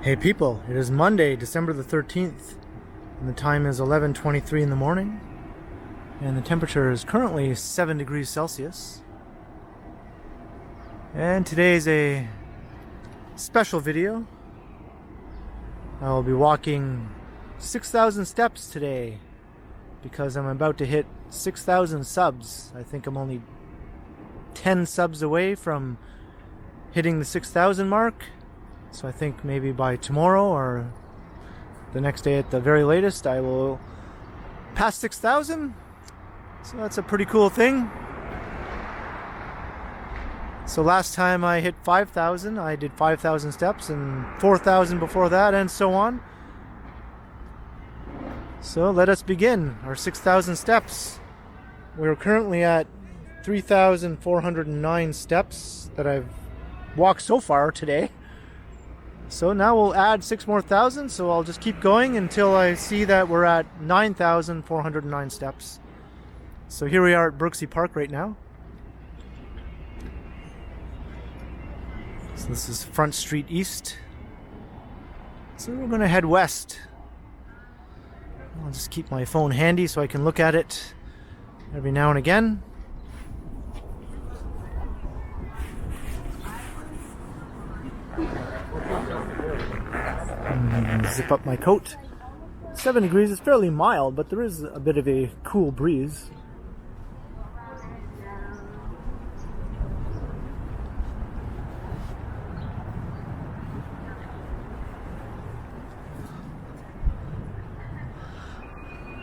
Hey people, it is Monday, December the 13th, and the time is 11:23 in the morning, and the temperature is currently 7 degrees Celsius. And today is a special video. I will be walking 6,000 steps today because I'm about to hit 6,000 subs. I think I'm only 10 subs away from hitting the 6,000 mark. So I think maybe by tomorrow or the next day at the very latest, I will pass 6,000. So that's a pretty cool thing. So last time I hit 5,000, I did 5,000 steps and 4,000 before that and so on. So let us begin our 6,000 steps. We're currently at 3,409 steps that I've walked so far today. So now we'll add 6 more thousand, so I'll just keep going until I see that we're at 9,409 steps. So here we are at Berczy Park right now. So this is Front Street East. So we're going to head west. I'll just keep my phone handy so I can look at it every now and again. Zip up my coat. 7 degrees is fairly mild, but there is a bit of a cool breeze.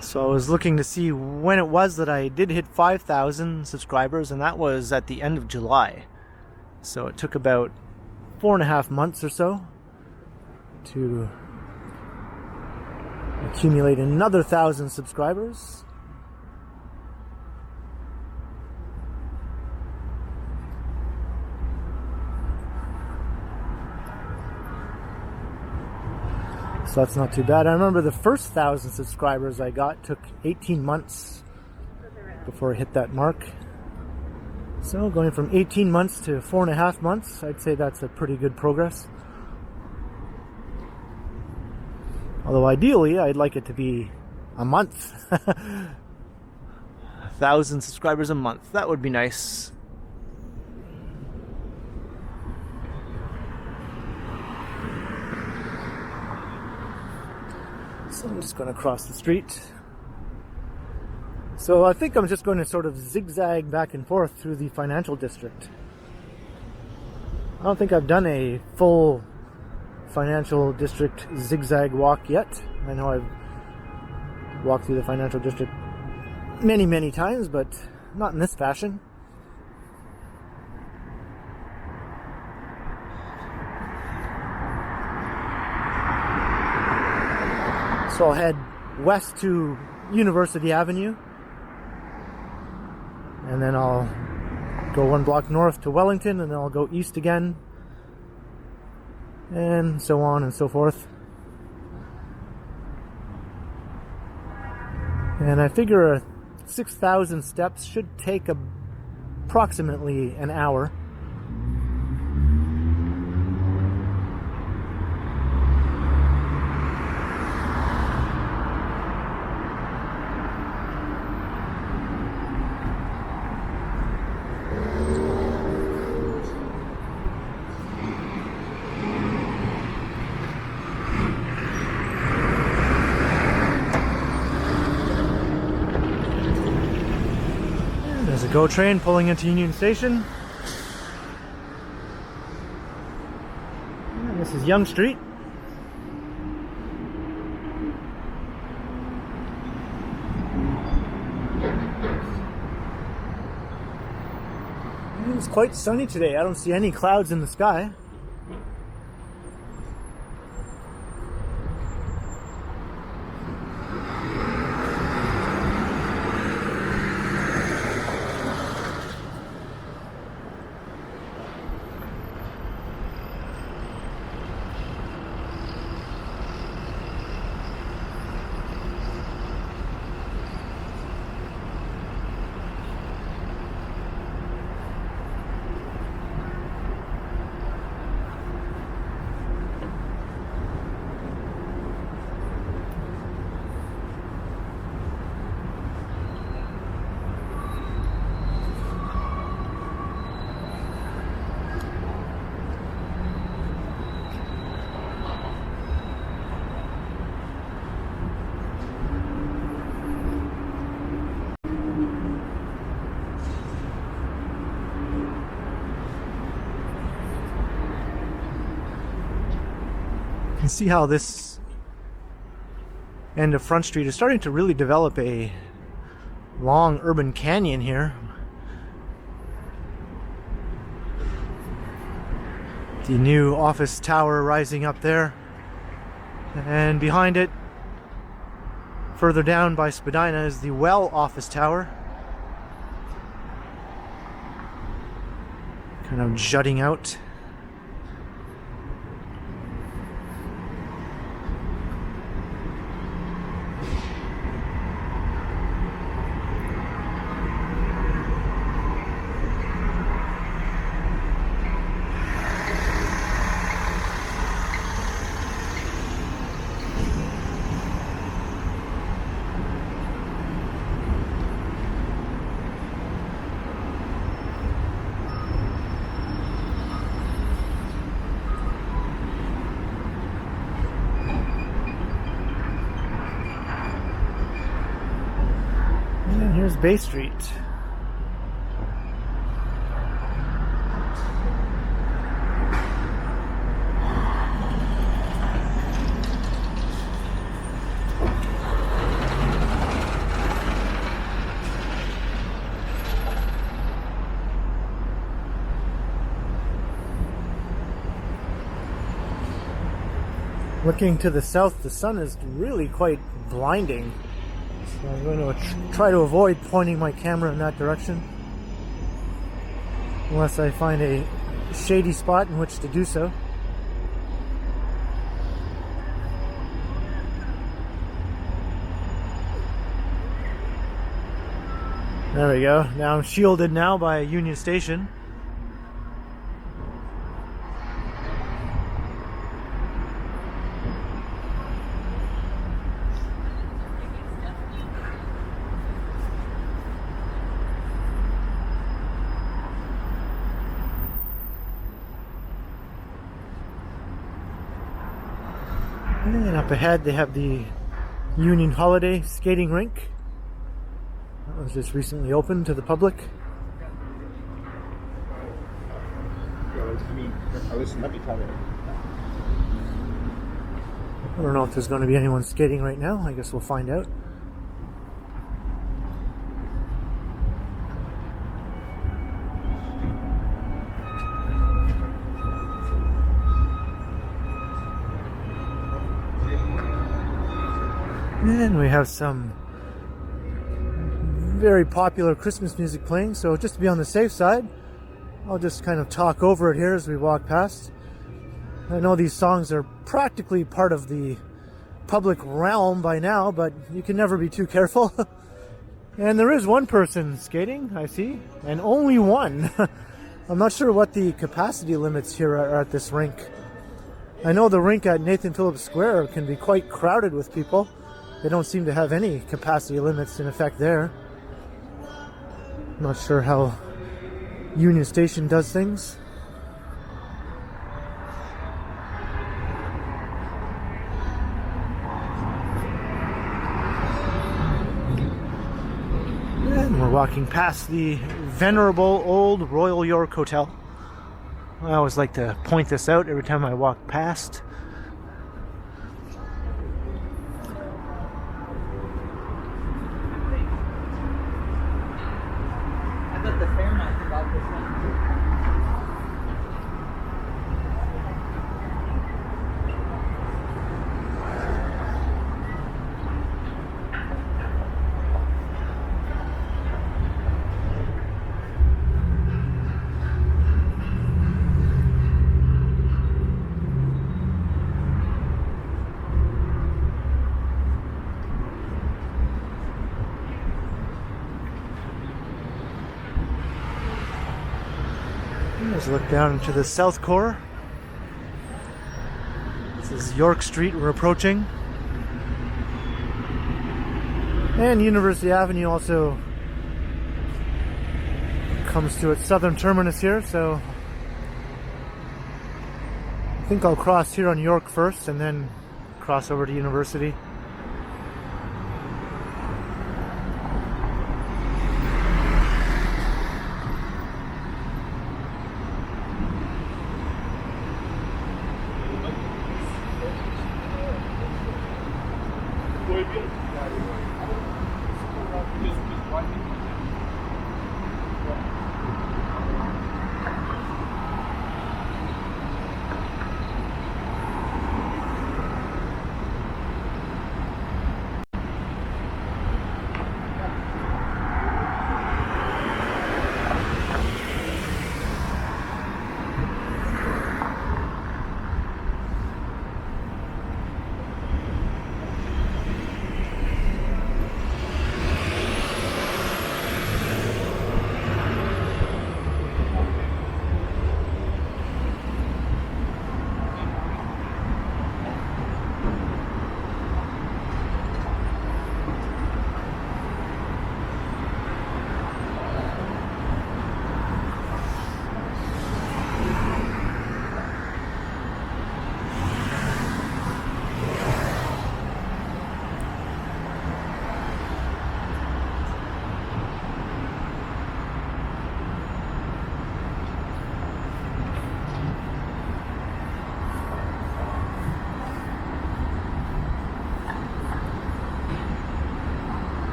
So I was looking to see when it was that I did hit 5,000 subscribers, and that was at the end of July. So it took about 4.5 months or so to accumulate another 1,000 subscribers. So that's not too bad. I remember the first 1,000 subscribers I got took 18 months before I hit that mark. So going from 18 months to 4.5 months, I'd say that's a pretty good progress. Although ideally, I'd like it to be a month. 1,000 subscribers a month. That would be nice. So I'm just going to cross the street. So I think I'm just going to sort of zigzag back and forth through the financial district. I don't think I've done a full financial district zigzag walk yet. I know I've walked through the financial district many times, but not in this fashion. So I'll head west to University Avenue, and then I'll go 1 block north to Wellington, and then I'll go east again, and so on and so forth. And I figure 6,000 steps should take approximately an hour. There's a GO train pulling into Union Station. And this is Yonge Street. It's quite sunny today. I don't see any clouds in the sky. can see how this end of Front Street is starting to really develop a long urban canyon here. The new office tower rising up there, and behind it, further down by Spadina, is the Well office tower, kind of jutting out. And here's Bay Street. Looking to the south, the sun is really quite blinding. So I'm going to try to avoid pointing my camera in that direction, unless I find a shady spot in which to do so. There we go. Now I'm shielded now by Union Station. And up ahead they have the Union Holiday skating rink. That was just recently opened to the public. I don't know if there's going to be anyone skating right now. I guess we'll find out. And we have some very popular Christmas music playing, so just to be on the safe side, I'll just kind of talk over it here as we walk past. I know these songs are practically part of the public realm by now, but you can never be too careful. And there is one person skating, I see, and only one. I'm not sure what the capacity limits here are at this rink. I know the rink at Nathan Phillips Square can be quite crowded with people. They don't seem to have any capacity limits in effect there. I'm not sure how Union Station does things. And we're walking past the venerable old Royal York Hotel. I always like to point this out every time I walk past. Let's look down into the south core. This is York Street we're approaching. And University Avenue also comes to its southern terminus here, so I think I'll cross here on York first and then cross over to University.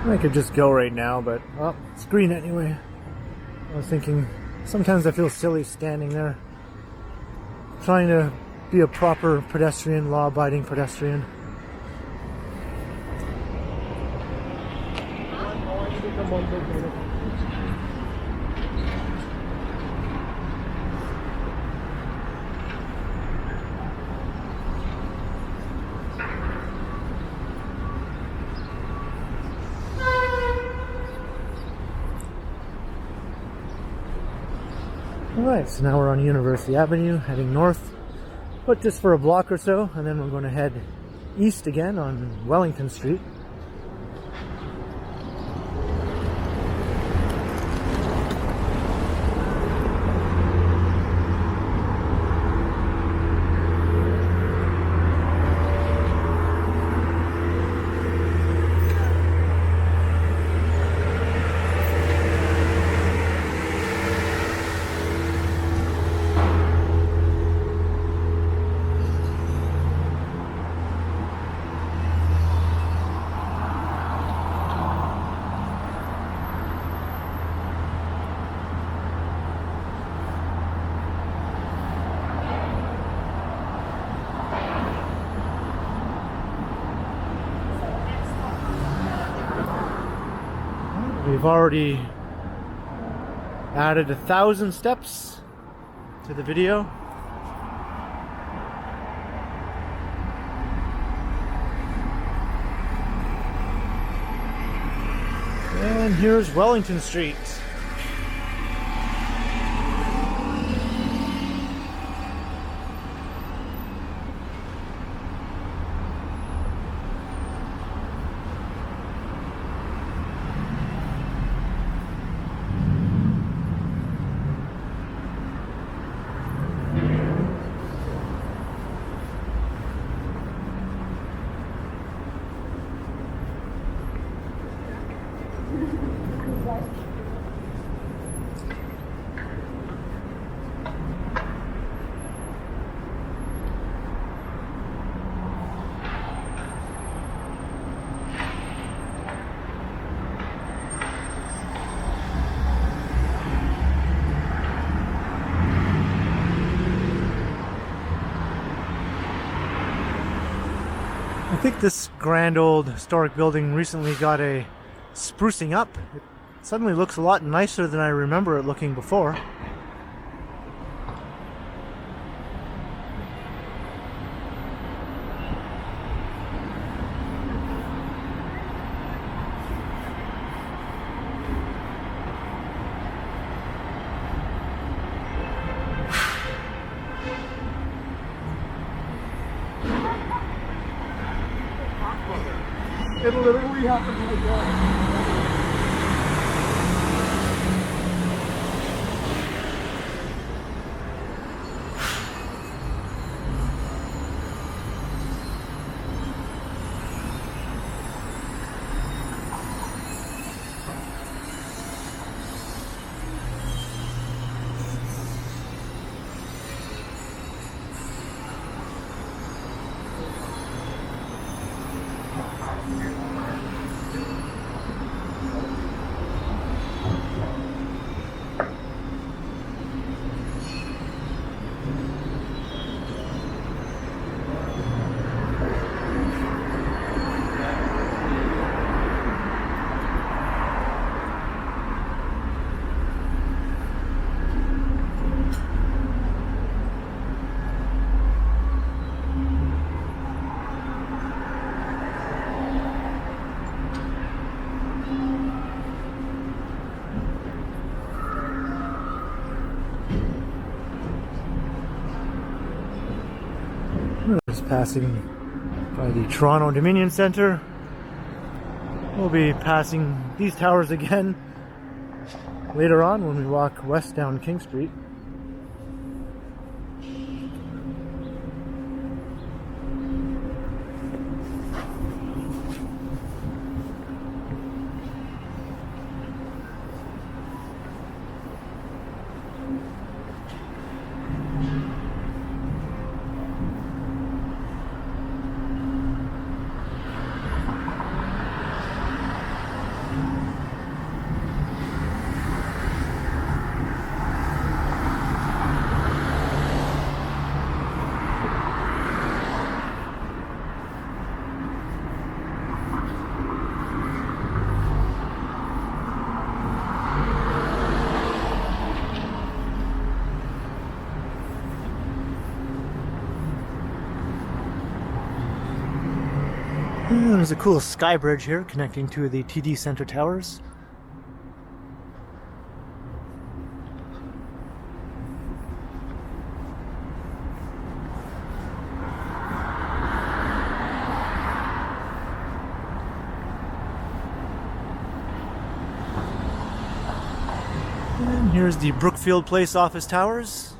I could just go right now, but well, it's green anyway. I was thinking, sometimes I feel silly standing there, trying to be a proper pedestrian, law-abiding pedestrian. Alright, so now we're on University Avenue, heading north, but just for a block or so, and then we're going to head east again on Wellington Street. We've already added 1,000 steps to the video. And here's Wellington Street. I think this grand old historic building recently got a sprucing up. It suddenly looks a lot nicer than I remember it looking before. It literally happened like that. Passing by the Toronto Dominion Centre. We'll be passing these towers again later on when we walk west down King Street. There's a cool sky bridge here connecting to the TD Centre towers. And here's the Brookfield Place office towers.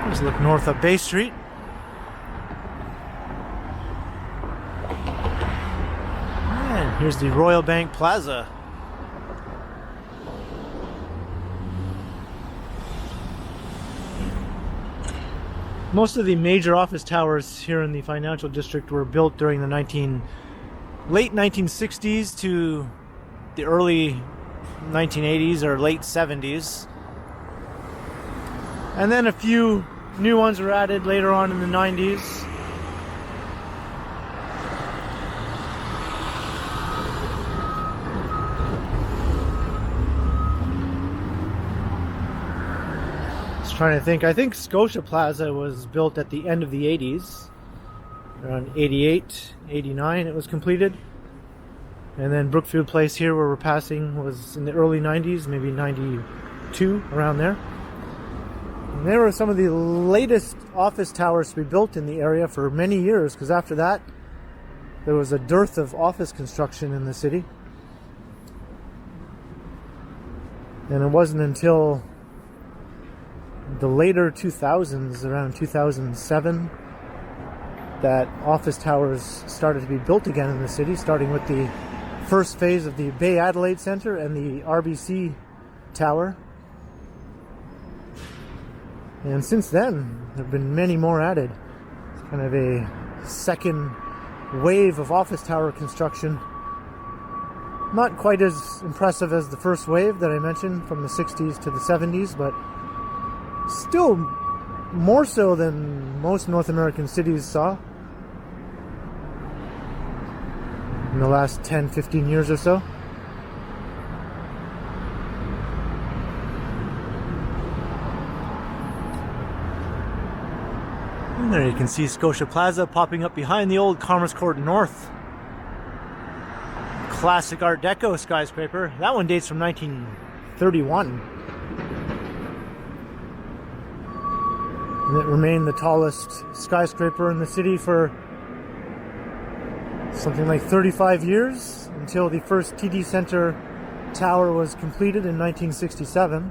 Let's look north up Bay Street. And here's the Royal Bank Plaza. Most of the major office towers here in the financial district were built during the late 1960s to the early 1980s or late 70s. And then a few new ones were added later on in the 90s. Just trying to think. I think Scotia Plaza was built at the end of the 80s. Around 88, 89 it was completed. And then Brookfield Place here where we're passing was in the early 90s, maybe 92, around there. And they were some of the latest office towers to be built in the area for many years, because after that there was a dearth of office construction in the city. And it wasn't until the later 2000s, around 2007, that office towers started to be built again in the city, starting with the first phase of the Bay Adelaide Centre and the RBC Tower. And since then, there have been many more added. It's kind of a second wave of office tower construction. Not quite as impressive as the first wave that I mentioned from the 60s to the 70s, but still more so than most North American cities saw in the last 10, 15 years or so. And there you can see Scotia Plaza popping up behind the old Commerce Court North classic Art Deco skyscraper. That one dates from 1931. And it remained the tallest skyscraper in the city for something like 35 years, until the first TD Centre tower was completed in 1967.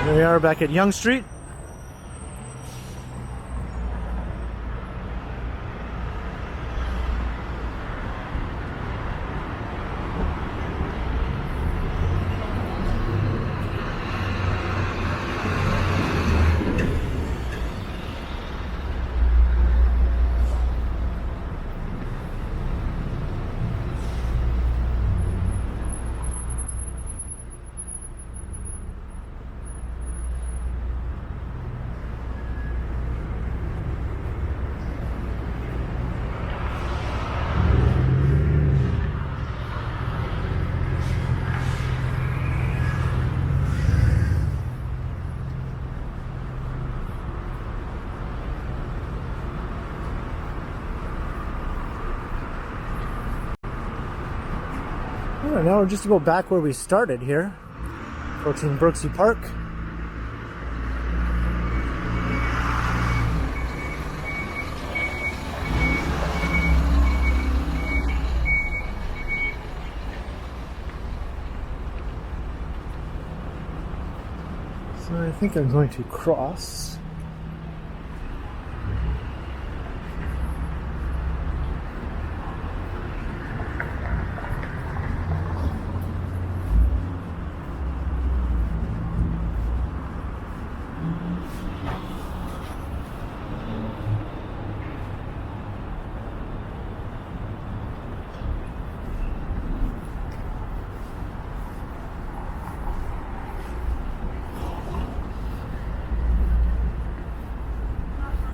Here we are back at Yonge Street. Alright, now we're just about back where we started here, approaching Berczy Park. So I think I'm going to cross.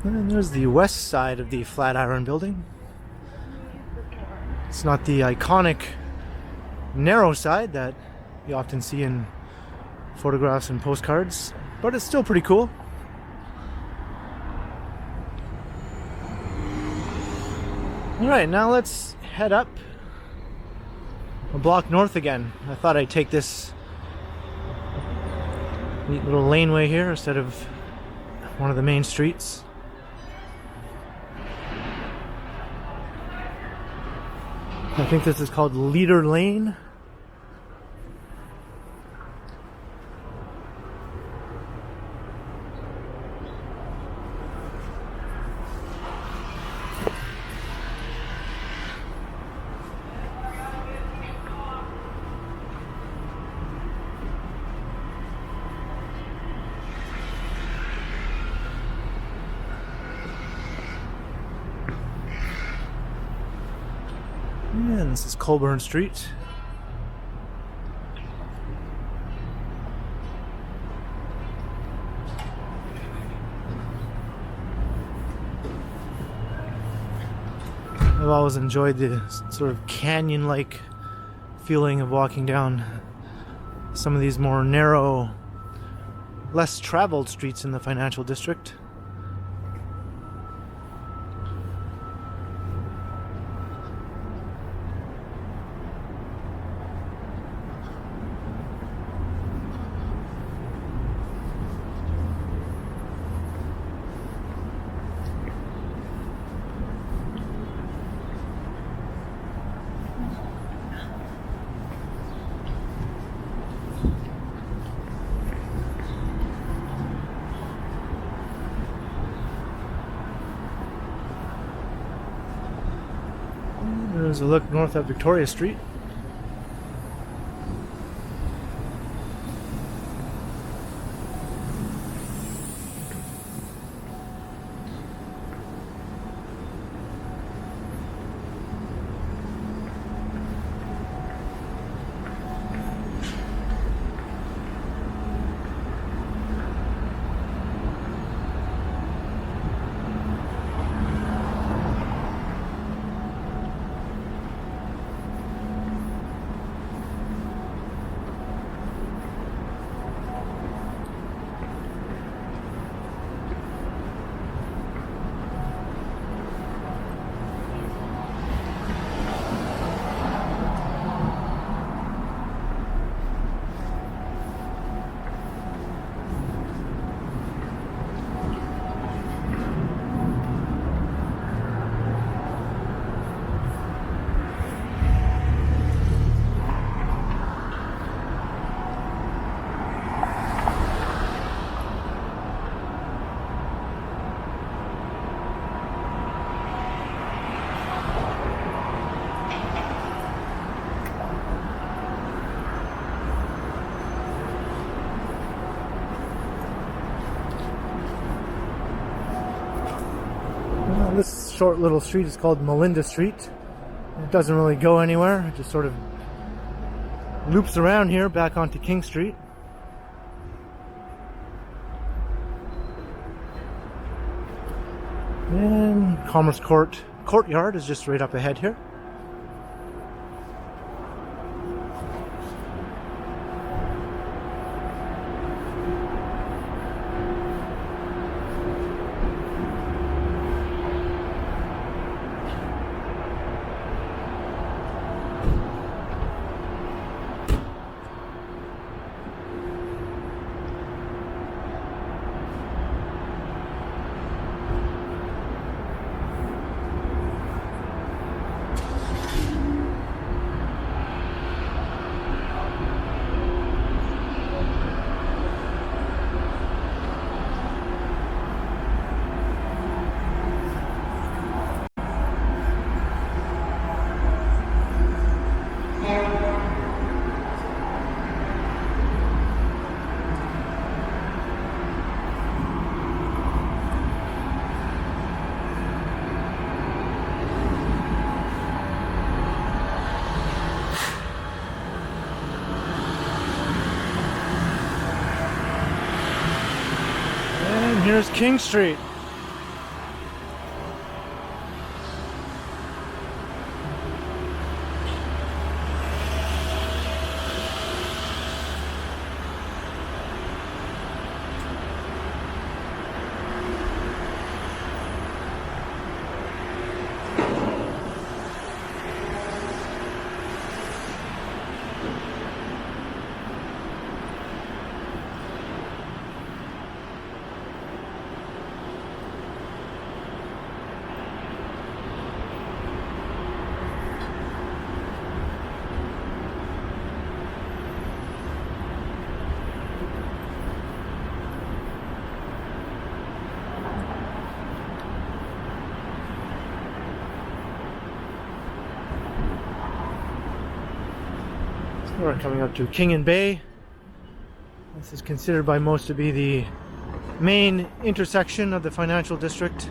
And there's the west side of the Flatiron building. It's not the iconic narrow side that you often see in photographs and postcards, but it's still pretty cool. Alright, now let's head up a block north again. I thought I'd take this neat little laneway here instead of one of the main streets. I think this is called Leader Lane. And this is Colborne Street. I've always enjoyed the sort of canyon-like feeling of walking down some of these more narrow, less traveled streets in the financial district. There's a look north at Victoria Street. This short little street is called Melinda Street. It doesn't really go anywhere. It just sort of loops around here back onto King Street. And Commerce Courtyard is just right up ahead here. there's King Street. We're coming up to King and Bay. This is considered by most to be the main intersection of the financial district.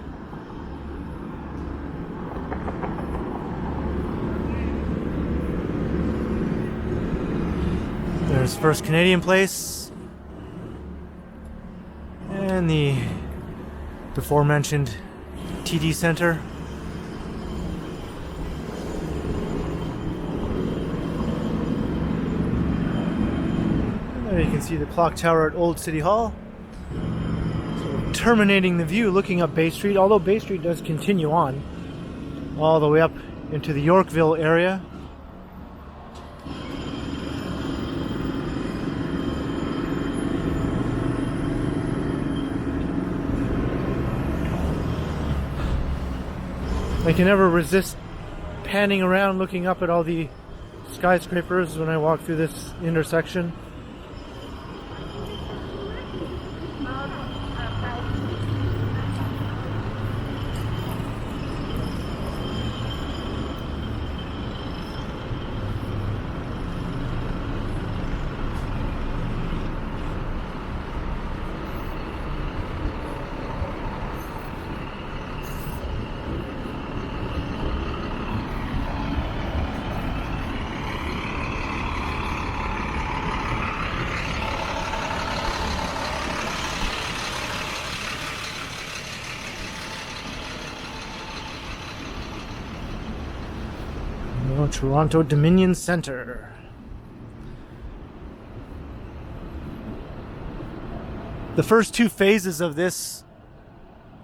There's First Canadian Place and the aforementioned TD Centre. There you can see the clock tower at Old City Hall. So terminating the view looking up Bay Street, although Bay Street does continue on all the way up into the Yorkville area. I can never resist panning around looking up at all the skyscrapers when I walk through this intersection. Toronto Dominion Centre. The first two phases of this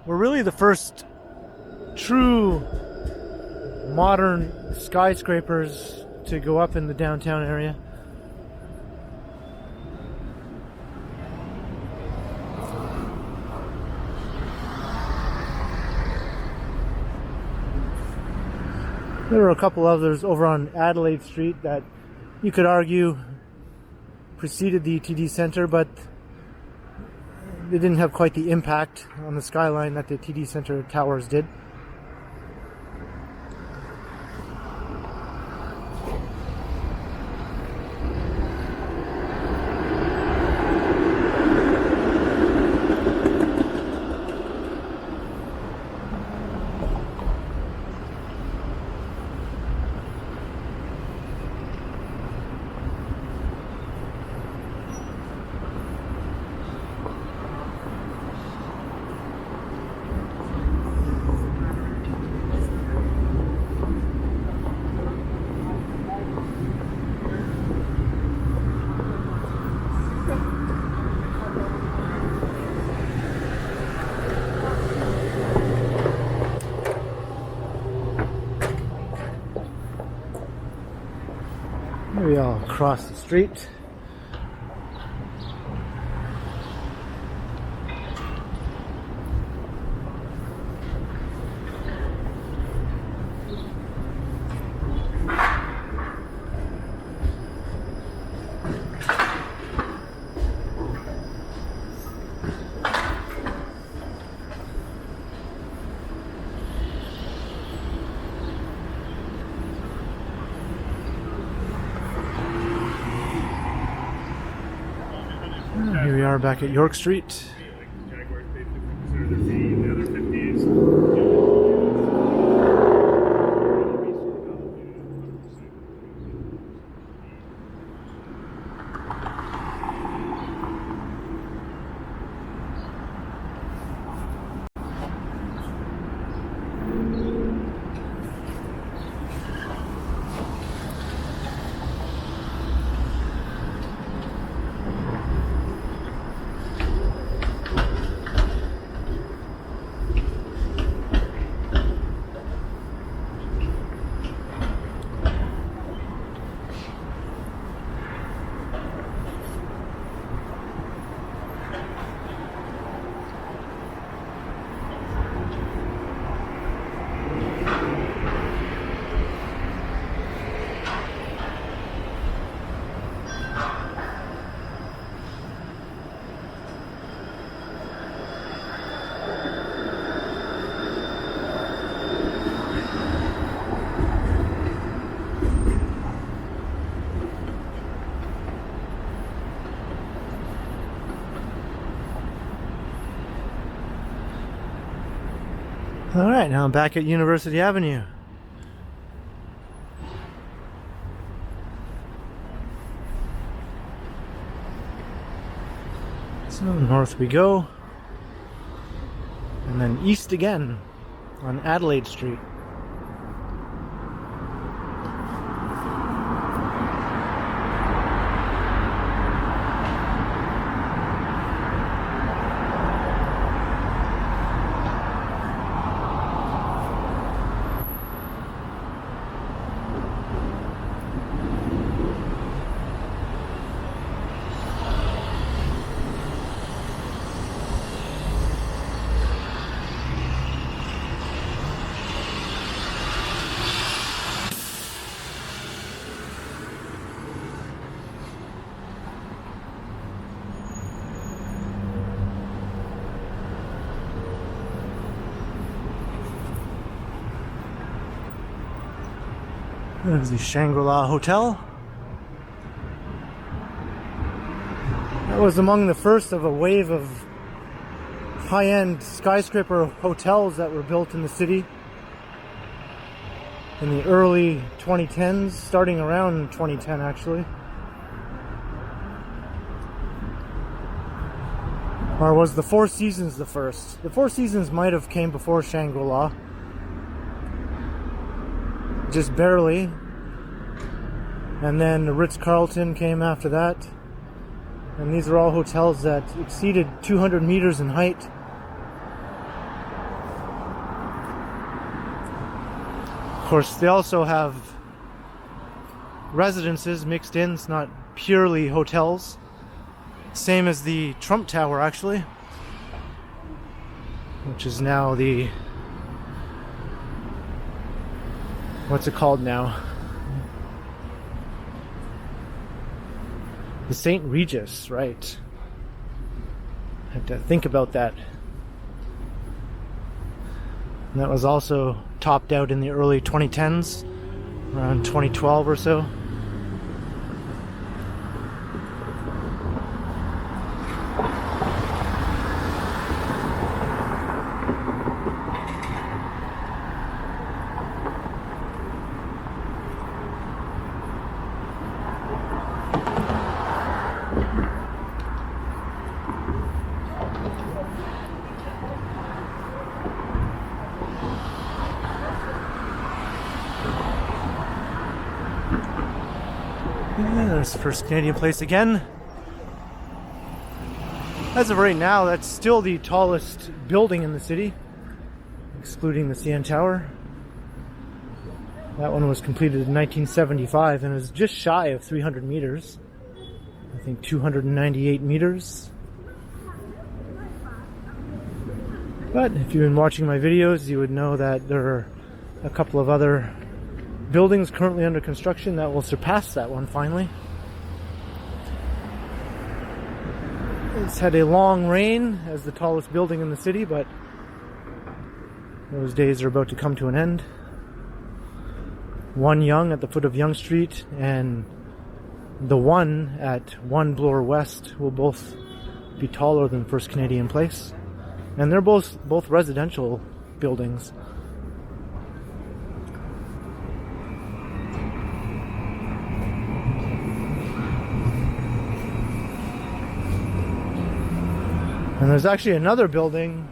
were really the first true modern skyscrapers to go up in the downtown area. There were a couple others over on Adelaide Street that you could argue preceded the TD Centre, but they didn't have quite the impact on the skyline that the TD Centre towers did. Maybe I'll cross the street. Here we are back at York Street. Alright, now I'm back at University Avenue. So north we go, and then east again on Adelaide Street. There's the Shangri-La Hotel. That was among the first of a wave of high-end skyscraper hotels that were built in the city in the early 2010s, starting around 2010 actually. Or was the Four Seasons the first? The Four Seasons might have came before Shangri-La. Just barely. And then the Ritz-Carlton came after that. And these are all hotels that exceeded 200 meters in height. Of course, they also have residences mixed in. It's not purely hotels. Same as the Trump Tower, actually, which is now the... what's it called now? The St. Regis, right. I have to think about that. And that was also topped out in the early 2010s, around 2012 or so. There's the First Canadian Place again. As of right now, that's still the tallest building in the city, excluding the CN Tower. That one was completed in 1975 and was just shy of 300 meters. I think 298 meters. But if you've been watching my videos, you would know that there are a couple of other buildings currently under construction that will surpass that one finally. It's had a long reign as the tallest building in the city, but those days are about to come to an end. One Yonge at the foot of Yonge Street and the One at One Bloor West will both be taller than First Canadian Place. And they're both residential buildings. And there's actually another building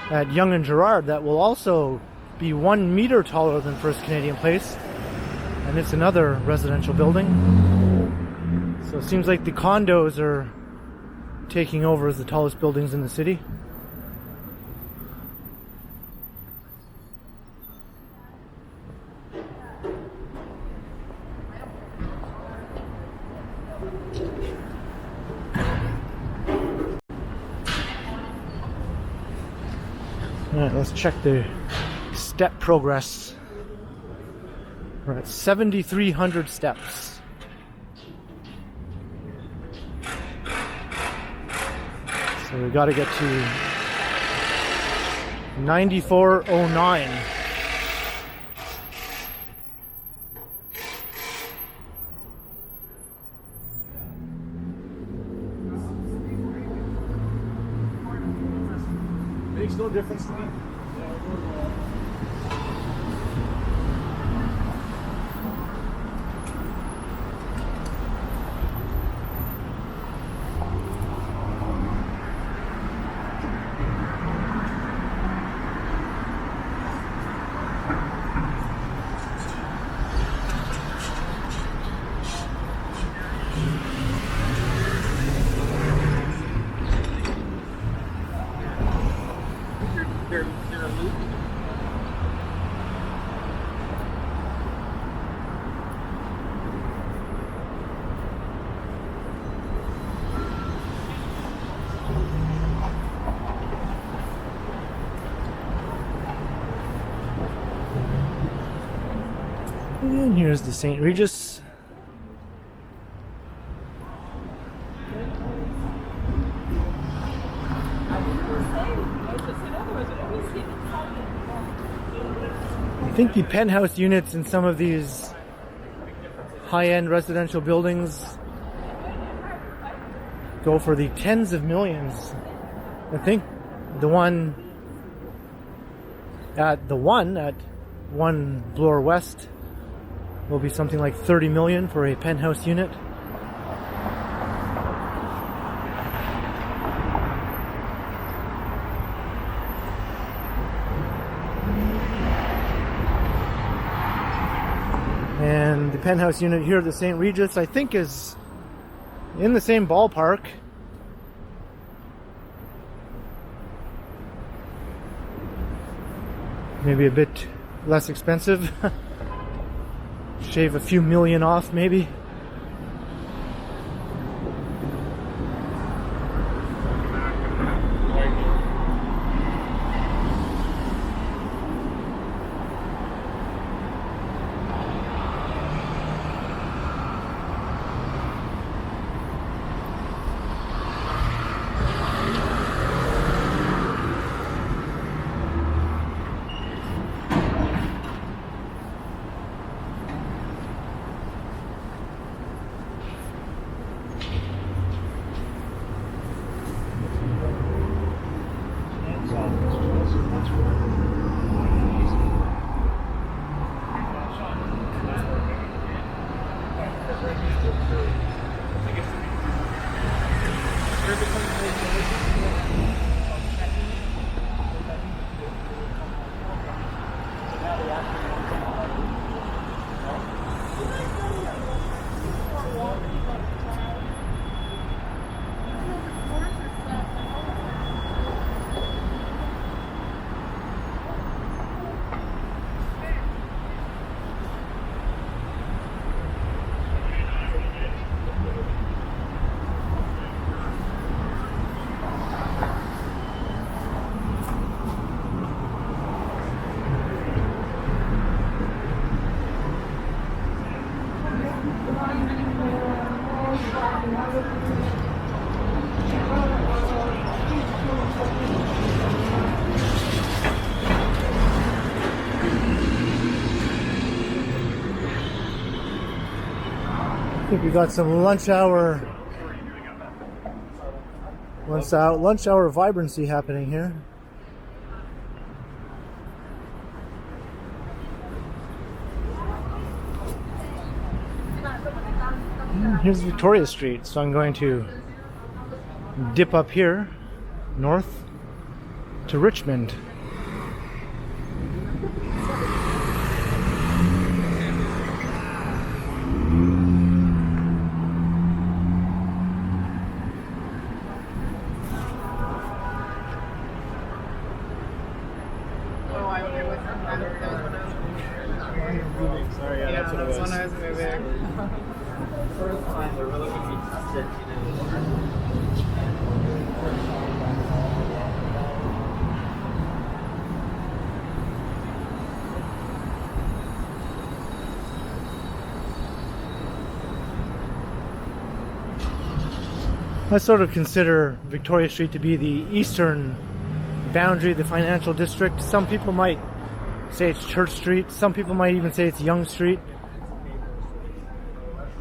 at Yonge and Gerrard that will also be 1 meter taller than First Canadian Place. And it's another residential building. So it seems like the condos are taking over as the tallest buildings in the city. Alright, let's check the step progress. We're at 7,300 steps. So we got to get to 9,409. Makes no difference to me. They're a loop. And here's the St. Regis. I think the penthouse units in some of these high-end residential buildings go for the tens of millions. I think the one at 1 Bloor West will be something like 30 million for a penthouse unit. And the penthouse unit here at the St. Regis, I think, is in the same ballpark. Maybe a bit less expensive. Shave a few million off, maybe. I think we got some lunch hour vibrancy happening here. Here's Victoria Street, so I'm going to dip up here north to Richmond. Sorry, yeah, that's what it was. When I was moving. I sort of consider Victoria Street to be the eastern boundary of the financial district. Some people might say it's Church Street. Some people might even say it's Yonge Street.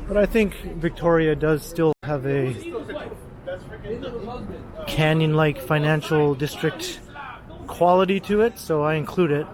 But I think Victoria does still have a canyon-like financial district quality to it, so I include it.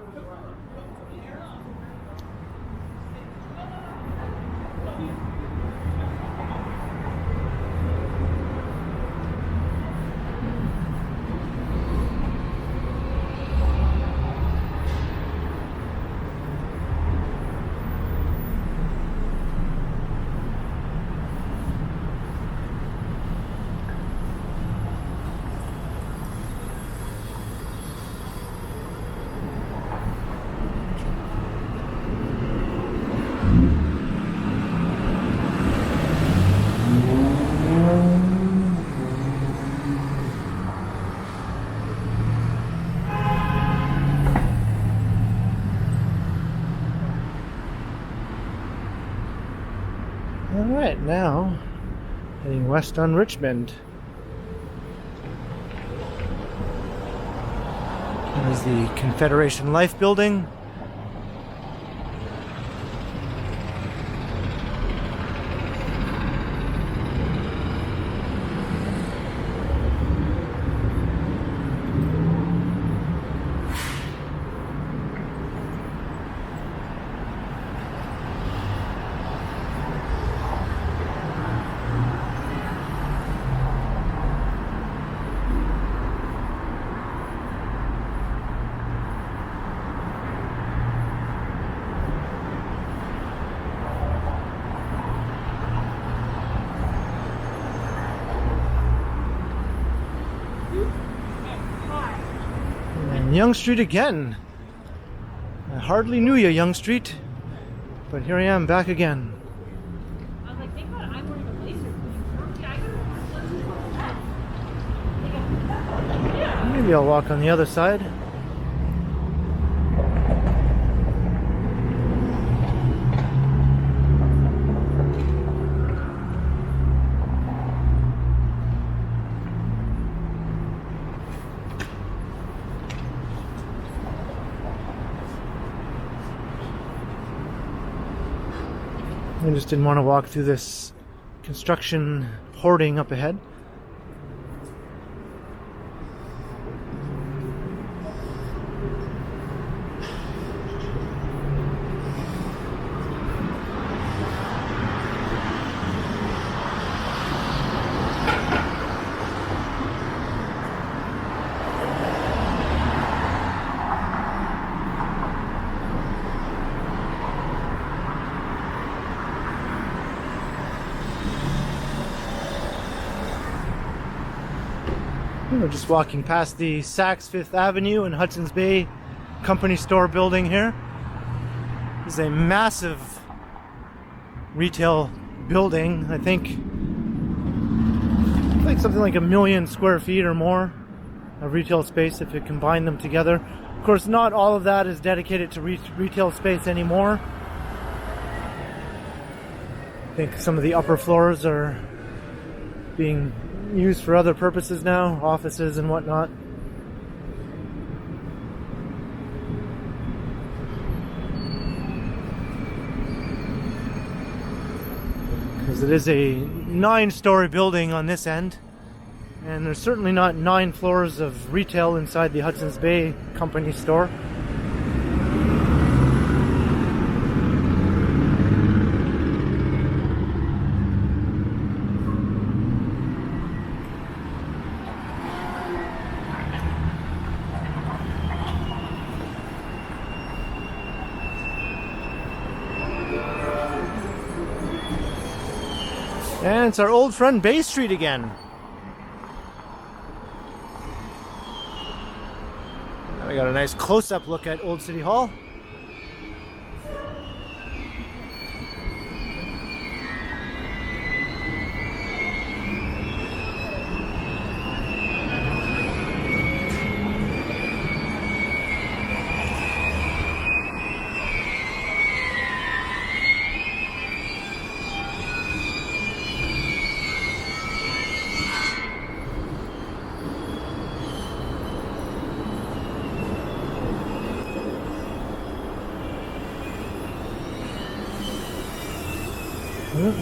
Alright, now heading west on Richmond. There's the Confederation Life Building. Yonge Street again. I hardly knew you, Yonge Street, but here I am back again. I was like, thank God I'm wearing a blazer. Maybe I'll walk on the other side. I just didn't want to walk through this construction hoarding up ahead. We're just walking past the Saks Fifth Avenue and Hudson's Bay company store building here. This is a massive retail building. I think something like 1 million square feet or more of retail space if you combine them together. Of course, not all of that is dedicated to retail space anymore. I think some of the upper floors are being used for other purposes now, offices and whatnot. Because it is a 9-story building on this end, and there's certainly not 9 floors of retail inside the Hudson's Bay company store. And it's our old friend Bay Street again. Now we got a nice close-up look at Old City Hall.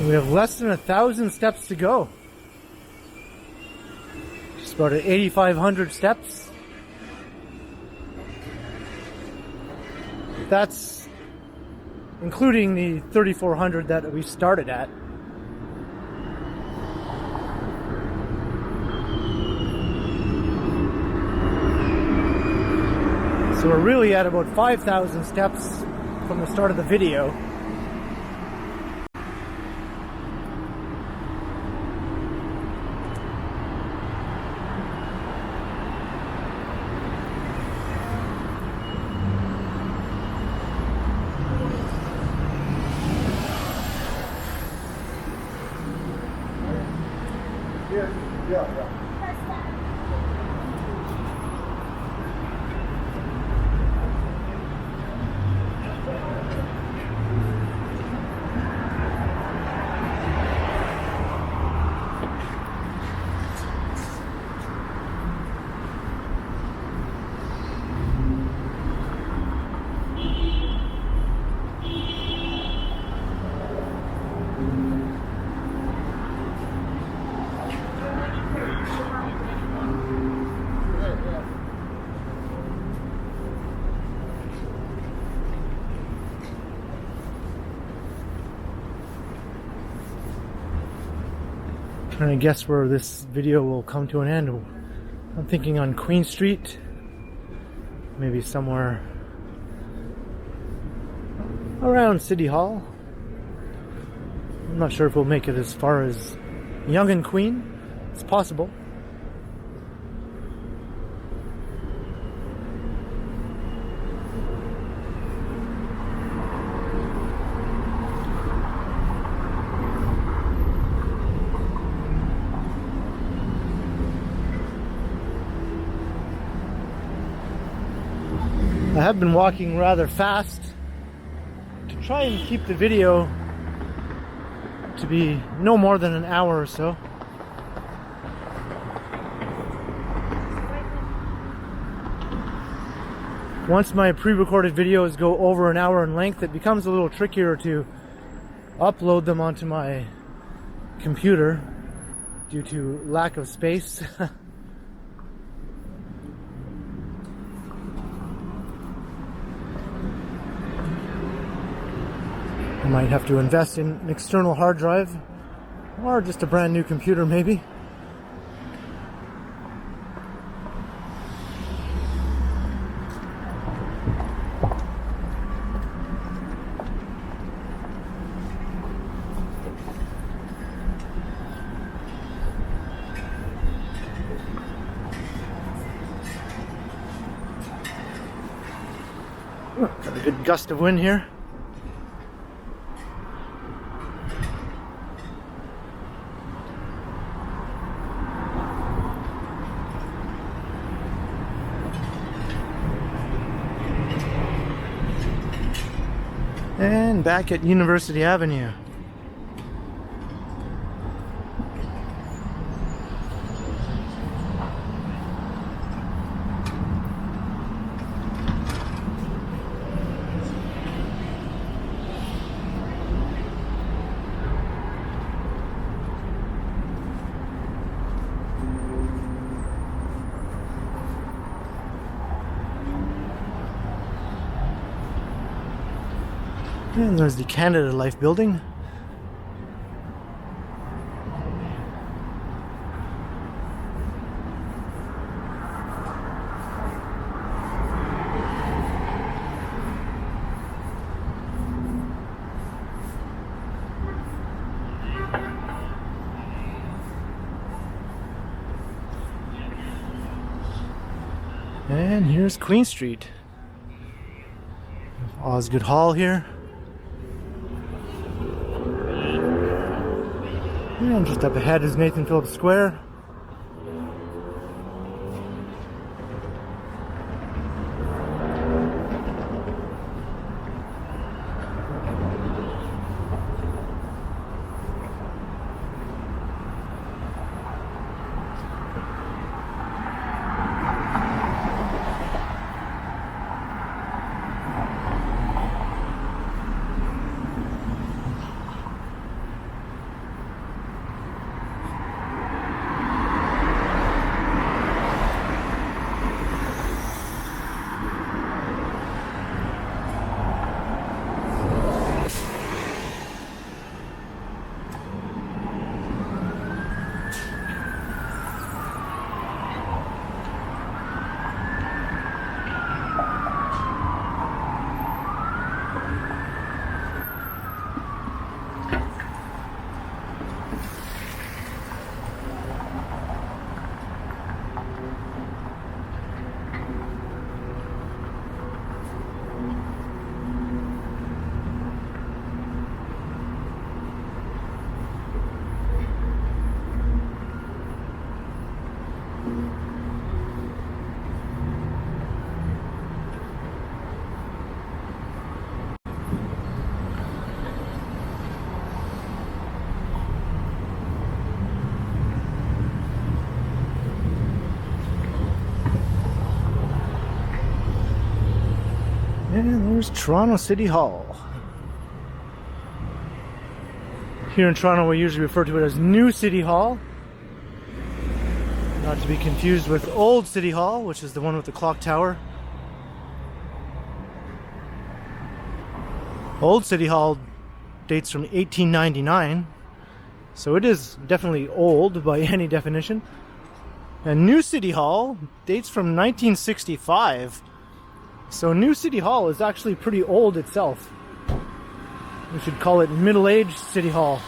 We have less than 1,000 steps to go. Just about at 8,500 steps. that's including the 3,400 that we started at. So we're really at about 5,000 steps from the start of the video. Yeah. Trying to guess where this video will come to an end. I'm thinking on Queen Street, maybe somewhere around City Hall. I'm not sure if we'll make it as far as Yonge and Queen. It's possible. I have been walking rather fast to try and keep the video to be no more than an hour or so. Once my pre-recorded videos go over an hour in length, it becomes a little trickier to upload them onto my computer due to lack of space. I might have to invest in an external hard drive or just a brand new computer maybe. Got a good gust of wind here. And back at University Avenue. And there's the Canada Life building. And here's Queen Street. Osgood Hall here. And just up ahead is Nathan Phillips Square. And there's Toronto City Hall. Here in Toronto, we usually refer to it as New City Hall. Not to be confused with Old City Hall, which is the one with the clock tower. Old City Hall dates from 1899, so it is definitely old by any definition. And New City Hall dates from 1965. So New City Hall is actually pretty old itself. We should call it middle-aged City Hall.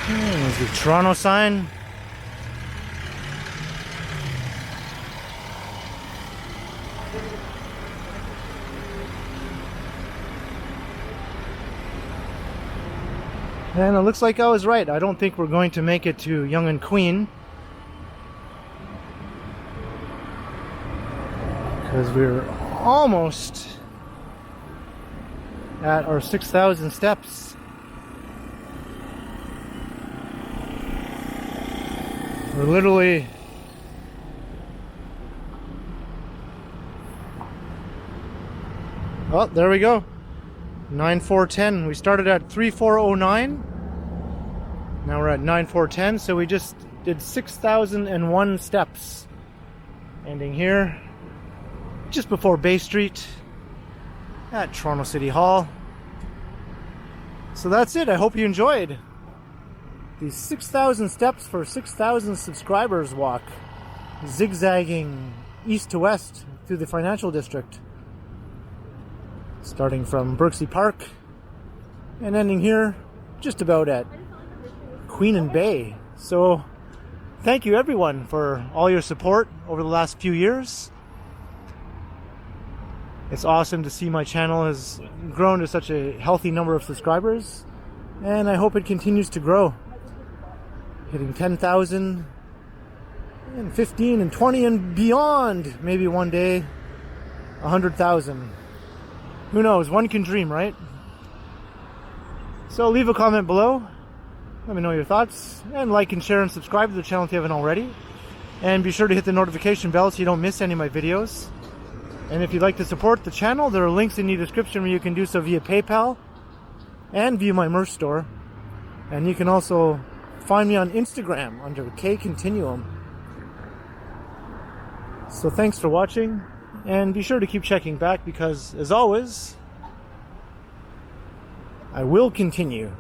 There's the Toronto sign. And it looks like I was right. I don't think we're going to make it to Yonge and Queen, because we're almost at our 6,000 steps. We're literally oh, there we go. 9,410. We started at 3,409. Now we're at 9,410. So we just did 6,001 steps. Ending here, just before Bay Street at Toronto City Hall. So that's it. I hope you enjoyed the 6,000 steps for 6,000 subscribers walk, zigzagging east to west through the financial district, starting from Berczy Park and ending here just about at Queen and Bay. So thank you everyone for all your support over the last few years. It's awesome to see my channel has grown to such a healthy number of subscribers, and I hope it continues to grow, hitting 10,000 and 15 and 20 and beyond. Maybe one day 100,000. Who knows? One can dream, right? So leave a comment below. Let me know your thoughts. And like and share and subscribe to the channel if you haven't already. And be sure to hit the notification bell so you don't miss any of my videos. And if you'd like to support the channel, there are links in the description where you can do so via PayPal and via my merch store. And you can also find me on Instagram under K Continuum. So thanks for watching. And be sure to keep checking back because, as always, I will continue.